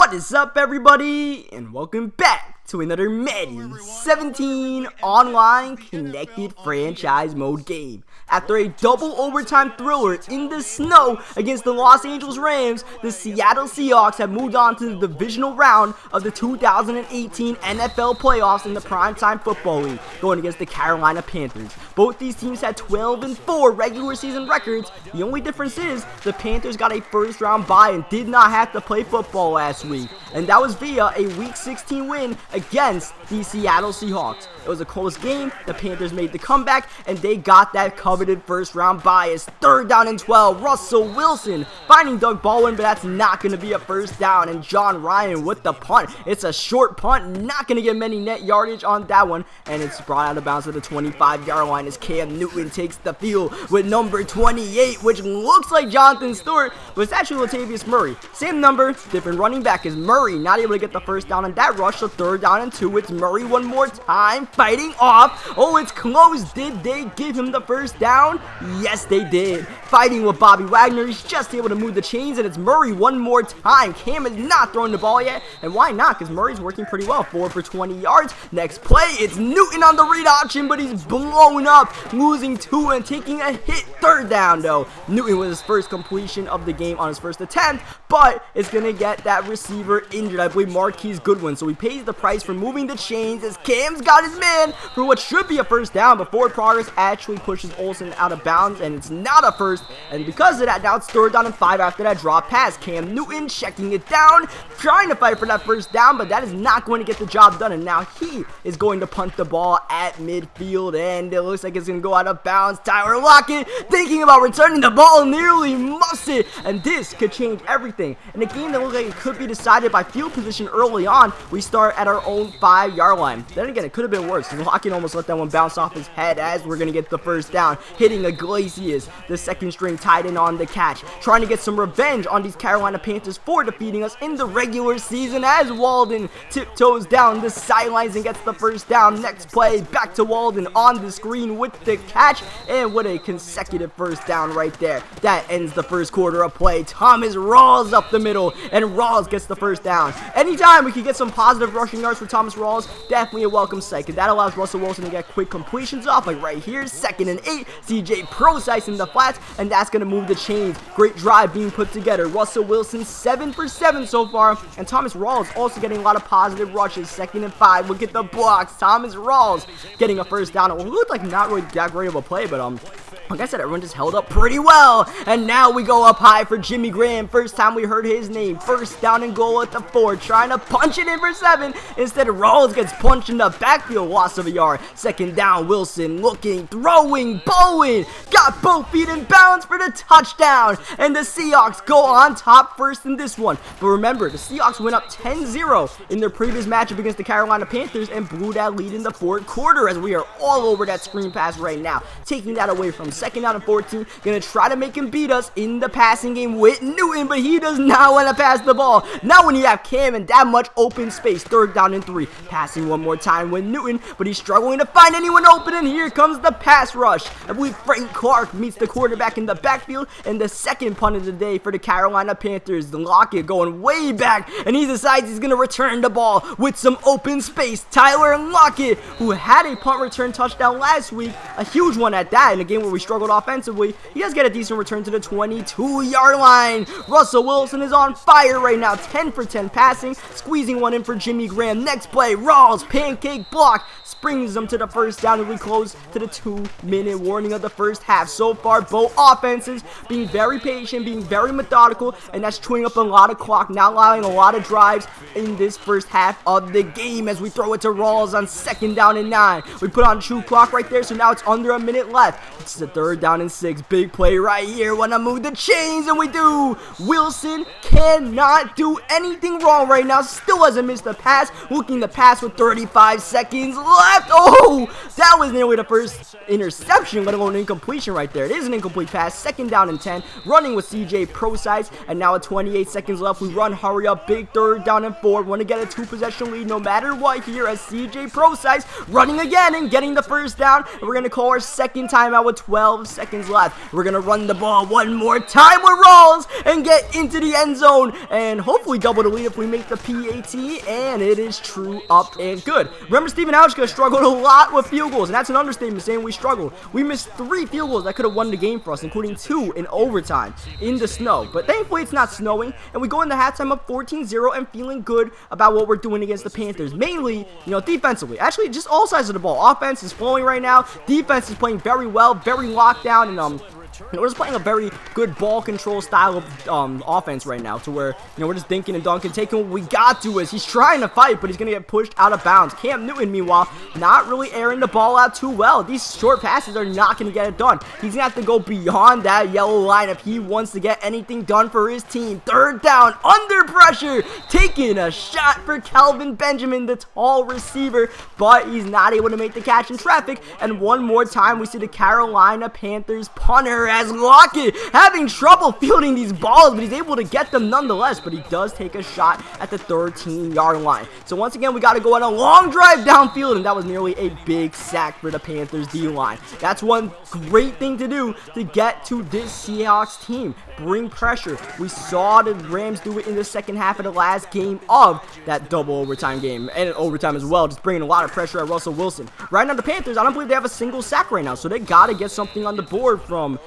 What is up, everybody, and welcome back to another Madden 17 online connected franchise mode game. After a double overtime thriller in the snow against the Los Angeles Rams, the Seattle Seahawks have moved on to the divisional round of the 2018 NFL playoffs in the Primetime Football League, going against the Carolina Panthers. Both these teams had 12-4 regular season records. The only difference is the Panthers got a first round bye and did not have to play football last week, and that was via a Week 16 win against the Seattle Seahawks. It was a close game. The Panthers made the comeback, and they got that coveted first round bye. It's 3rd down and 12. Russell Wilson finding Doug Baldwin, but that's not going to be a first down. And John Ryan with the punt. It's a short punt, not going to get many net yardage on that one, and it's brought out of bounds at the 25-yard line as Cam Newton takes the field with number 28, which looks like Jonathan Stewart, but it's actually Latavius Murray. Same number, different running back, is Murray not able to get the first down on that rush, so 3rd down and 2. It's Murray one more time, fighting off. Oh, it's close. Did they give him the first down? Yes, they did. Fighting with Bobby Wagner. He's just able to move the chains, and it's Murray one more time. Cam is not throwing the ball yet, and why not? Because Murray's working pretty well. 4 for 20 yards. Next play, it's Newton on the read option, but he's blown up, losing 2 and taking a hit. 3rd down, though. Newton with his first completion of the game on his first attempt, but it's going to get that receiver injured. I believe Marquise Goodwin, so he pays the price for moving the chains as Cam's got his man for what should be a first down, but forward progress actually pushes Olsen out of bounds, and it's not a first, and because of that, now it's 3rd down and 5 after that drop pass. Cam Newton checking it down, trying to fight for that first down, but that is not going to get the job done, and now he is going to punt the ball at midfield, and it looks like it's going to go out of bounds. Tyler Lockett thinking about returning the ball, nearly muffs it, and this could change everything. In a game that looked like it could be decided by field position early on, we start at our own 5-yard line. Then again, it could have been worse. Lockett almost let that one bounce off his head as we're going to get the first down, hitting Iglesias, the second string tight end, on the catch, trying to get some revenge on these Carolina Panthers for defeating us in the regular season as Walden tiptoes down the sidelines and gets the first down. Next play, back to Walden on the screen with the catch, and what a consecutive first down right there. That ends the first quarter of play. Thomas Rawls up the middle, and Rawls gets the first down. Anytime we can get some positive rushing yards for Thomas Rawls, definitely a welcome sight, and that allows Russell Wilson to get quick completions off, like right here. 2nd and 8, CJ Procise in the flats, and that's going to move the chains. Great drive being put together. Russell Wilson 7 for 7 so far, and Thomas Rawls also getting a lot of positive rushes. 2nd and 5, look at the blocks. Thomas Rawls getting a first down. It looked like not really that great of a play, but like I said, everyone just held up pretty well. And now we go up high for Jimmy Graham. First time we heard his name. 1st down and goal at the 4. Trying to punch it in for 7. Instead, Rawls gets punched in the backfield. Loss of a yard. 2nd down. Wilson looking, throwing, Bowen. Got both feet in bounds for the touchdown. And the Seahawks go on top first in this one. But remember, the Seahawks went up 10-0 in their previous matchup against the Carolina Panthers and blew that lead in the 4th quarter, as we are all over that screen pass right now. Taking that away from 2nd down and 14. Gonna try to make him beat us in the passing game with Newton, but he does not want to pass the ball. Now when you have Cam in that much open space. 3rd down and 3. Passing one more time with Newton, but he's struggling to find anyone open, and here comes the pass rush. I believe Frank Clark meets the quarterback in the backfield, and the second punt of the day for the Carolina Panthers. Lockett going way back, and he decides he's gonna return the ball with some open space. Tyler Lockett, who had a punt return touchdown last week, a huge one at that, in a game where we struggled offensively, he does get a decent return to the 22-yard line. Russell Wilson is on fire right now. 10 for 10 passing, squeezing one in for Jimmy Graham. Next play, Rawls, pancake block, springs them to the first down, and we close to the 2-minute warning of the first half. So far, both offenses being very patient, being very methodical, and that's chewing up a lot of clock, not allowing a lot of drives in this first half of the game, as we throw it to Rawls on 2nd down and 9. We put on true clock right there, so now it's under a minute left. It's the 3rd down and 6. Big play right here. Wanna move the chains, and we do. Wilson cannot do anything wrong right now. Still hasn't missed a pass. Looking to pass with 35 seconds left. Oh, that was nearly the first interception, let alone incompletion right there. It is an incomplete pass. 2nd down and 10. Running with CJ Procise, and now at 28 seconds left, we run, hurry up. Big 3rd down and 4. Want to get a 2-possession lead no matter what here, as CJ Procise running again and getting the first down. And we're going to call our second timeout with 12 12 seconds left. We're going to run the ball one more time with Rawls and get into the end zone and hopefully double the lead if we make the PAT, and it is true up and good. Remember, Steven Hauschka struggled a lot with field goals, and that's an understatement saying we struggled. We missed 3 field goals that could have won the game for us, including 2 in overtime in the snow. But thankfully, it's not snowing, and we go into halftime up 14-0 and feeling good about what we're doing against the Panthers. Mainly, defensively. Actually, just all sides of the ball. Offense is flowing right now. Defense is playing very well, very locked down, and we're just playing a very good ball control style of offense right now, to where we're just dinking and dunking, taking what we got to us. He's trying to fight, but he's gonna get pushed out of bounds. Cam Newton, meanwhile, not really airing the ball out too well. These short passes are not gonna get it done. He's gonna have to go beyond that yellow line if he wants to get anything done for his team. Third down, under pressure, taking a shot for Kelvin Benjamin, the tall receiver, but he's not able to make the catch in traffic. And one more time, we see the Carolina Panthers punter as Lockett having trouble fielding these balls, but he's able to get them nonetheless. But he does take a shot at the 13-yard line. So once again, we got to go on a long drive downfield, and that was nearly a big sack for the Panthers D-line. That's one great thing to do to get to this Seahawks team. Bring pressure. We saw the Rams do it in the second half of the last game of that double overtime game, and overtime as well, just bringing a lot of pressure at Russell Wilson. Right now, the Panthers, I don't believe they have a single sack right now, so they got to get something on the board from,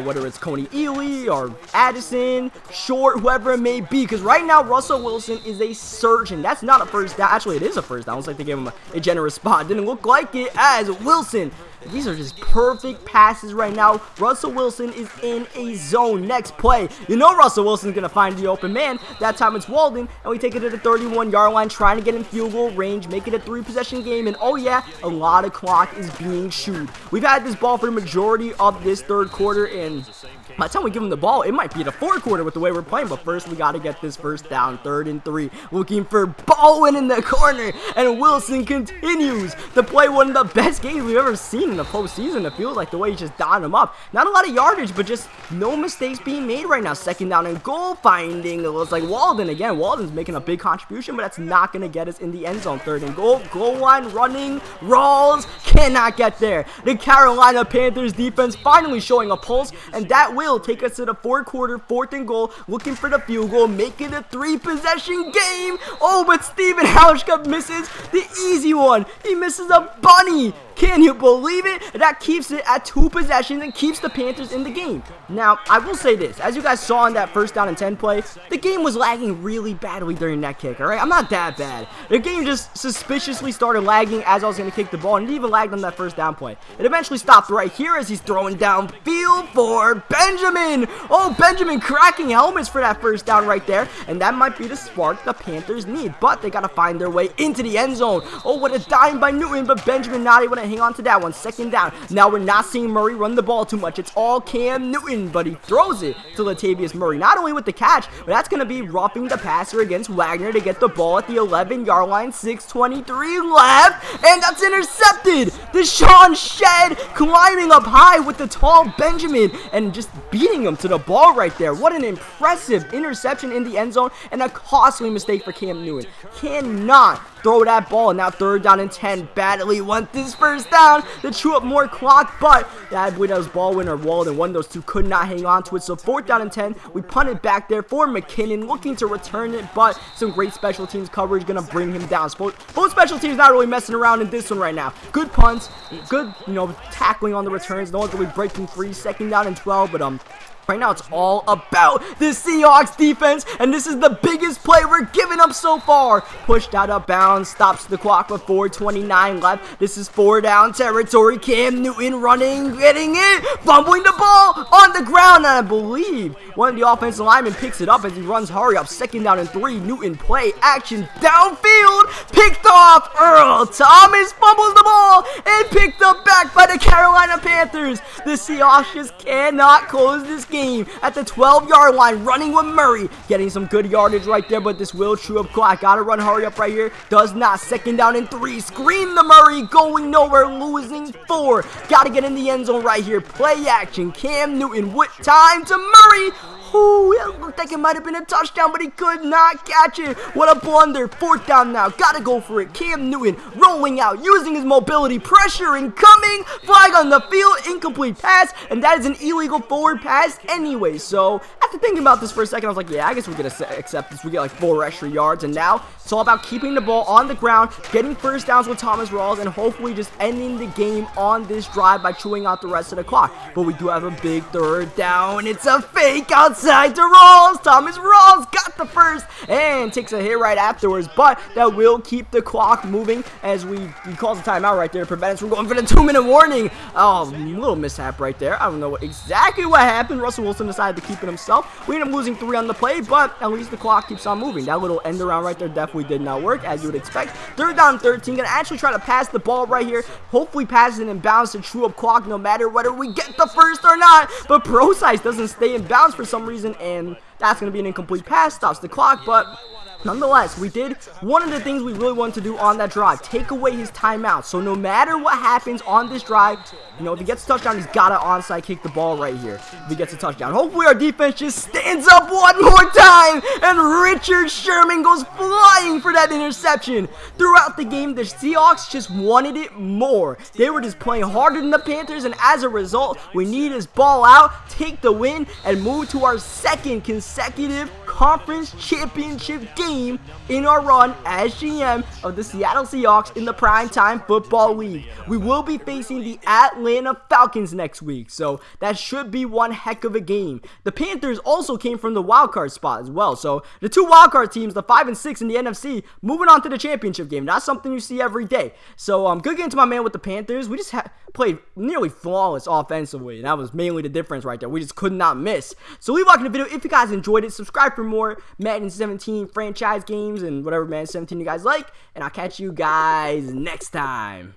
whether it's Coney Ely or Addison, Short, whoever it may be, because right now, Russell Wilson is a surgeon. That's not a first down. Actually, it is a first down. Looks like they gave him a generous spot. Didn't look like it, as Wilson. These are just perfect passes right now. Russell Wilson is in a zone. Next play, Russell Wilson's going to find the open man. That time it's Walden, and we take it to the 31-yard line, trying to get in field goal range, make it a 3-possession game, and oh yeah, a lot of clock is being chewed. We've had this ball for the majority of this third quarter, and by the time we give him the ball, it might be the fourth quarter with the way we're playing, but first we got to get this first down. 3rd and 3, looking for Baldwin in the corner, and Wilson continues to play one of the best games we've ever seen in the postseason. It feels like the way he's just dotting him up. Not a lot of yardage, but just no mistakes being made right now. 2nd down and goal, finding, it looks like Walden again. Walden's making a big contribution, but that's not going to get us in the end zone. 3rd and goal line running, Rawls cannot get there. The Carolina Panthers defense finally showing a pulse, and that will take us to the fourth quarter, 4th and goal, looking for the field goal, make it a 3-possession game. Oh, but Steven Hauschka misses the easy one. He misses a bunny. Can you believe it? That keeps it at 2 possessions and keeps the Panthers in the game. Now, I will say this. As you guys saw in that 1st down and 10 play, the game was lagging really badly during that kick, alright? I'm not that bad. The game just suspiciously started lagging as I was going to kick the ball, and it even lagged on that 1st down play. It eventually stopped right here as he's throwing downfield for Benjamin. Oh, Benjamin cracking helmets for that 1st down right there, and that might be the spark the Panthers need, but they got to find their way into the end zone. Oh, what a dime by Newton, but Benjamin not able to hang on to that one. 2nd down. Now we're not seeing Murray run the ball too much. It's all Cam Newton, but he throws it to Latavius Murray. Not only with the catch, but that's going to be roughing the passer against Wagner to get the ball at the 11-yard line. 6:23 left, and that's intercepted. Deshaun Shed climbing up high with the tall Benjamin and just beating him to the ball right there. What an impressive interception in the end zone, and a costly mistake for Cam Newton. Cannot throw that ball. Now 3rd down and 10. Badly want this 1st down to chew up more clock, but that was Baldwin or Walden. One of those two could not hang on to it. So 4th down and 10. We punt it back there for McKinnon, looking to return it, but some great special teams coverage going to bring him down. Both special teams not really messing around in this one right now. Good punts, good, tackling on the returns. No one's going to be breaking free. 2nd down and 12, but right now, it's all about the Seahawks defense, and this is the biggest play we're giving up so far. Pushed out of bounds, stops the clock with 4:29 left. This is 4-down territory. Cam Newton running, getting it, fumbling the ball on the ground, and I believe one of the offensive linemen picks it up as he runs hurry up. 2nd down and 3. Newton play action downfield, picked off. Earl Thomas fumbles the ball and picked up back by the Carolina Panthers. The Seahawks just cannot close this game at the 12-yard line, running with Murray, getting some good yardage right there, but this will chew up clock. Gotta run hurry up right here. Does not. 2nd down and 3. Screen the Murray, going nowhere, losing 4. Gotta get in the end zone right here. Play action. Cam Newton with time to Murray. Oh, it looked like it might have been a touchdown, but he could not catch it. What a blunder. 4th down now. Gotta go for it. Cam Newton rolling out, using his mobility, pressure incoming, flag on the field, incomplete pass, and that is an illegal forward pass anyway. So after thinking about this for a second, I was like, yeah, I guess we could accept this. We get like 4 extra yards, and now it's all about keeping the ball on the ground, getting first downs with Thomas Rawls, and hopefully just ending the game on this drive by chewing out the rest of the clock. But we do have a big 3rd down. It's a fake outside to Rawls. Thomas Rawls got the first and takes a hit right afterwards, but that will keep the clock moving as he calls a timeout right there to prevent us from going for the 2-minute warning. Oh, little mishap right there. I don't know exactly what happened. Russell Wilson decided to keep it himself. We ended up losing 3 on the play, but at least the clock keeps on moving. That little end around right there definitely did not work, as you would expect. 3rd down 13. Gonna actually try to pass the ball right here. Hopefully pass it in bounds to chew up clock no matter whether we get the first or not. But ProSize doesn't stay in bounds for some reason, and that's going to be an incomplete pass. Stops the clock, but nonetheless, we did one of the things we really wanted to do on that drive, take away his timeout. So no matter what happens on this drive, you know, if he gets a touchdown, he's got to onside kick the ball right here if he gets a touchdown. Hopefully our defense just stands up one more time, and Richard Sherman goes flying for that interception. Throughout the game, the Seahawks just wanted it more. They were just playing harder than the Panthers, and as a result, we need his ball out, take the win, and move to our 2nd consecutive conference championship game in our run as GM of the Seattle Seahawks in the Primetime Football League. We will be facing the Atlanta Falcons next week, so that should be one heck of a game. The Panthers also came from the wildcard spot as well, so the 2 wildcard teams, the 5 and 6 in the NFC, moving on to the championship game. That's something you see every day. So good game to my man with the Panthers. We just played nearly flawless offensively, and that was mainly the difference right there. We just could not miss. So leave a like in the video if you guys enjoyed it. Subscribe for more Madden 17 franchise games and whatever Madden 17 you guys like, and I'll catch you guys next time.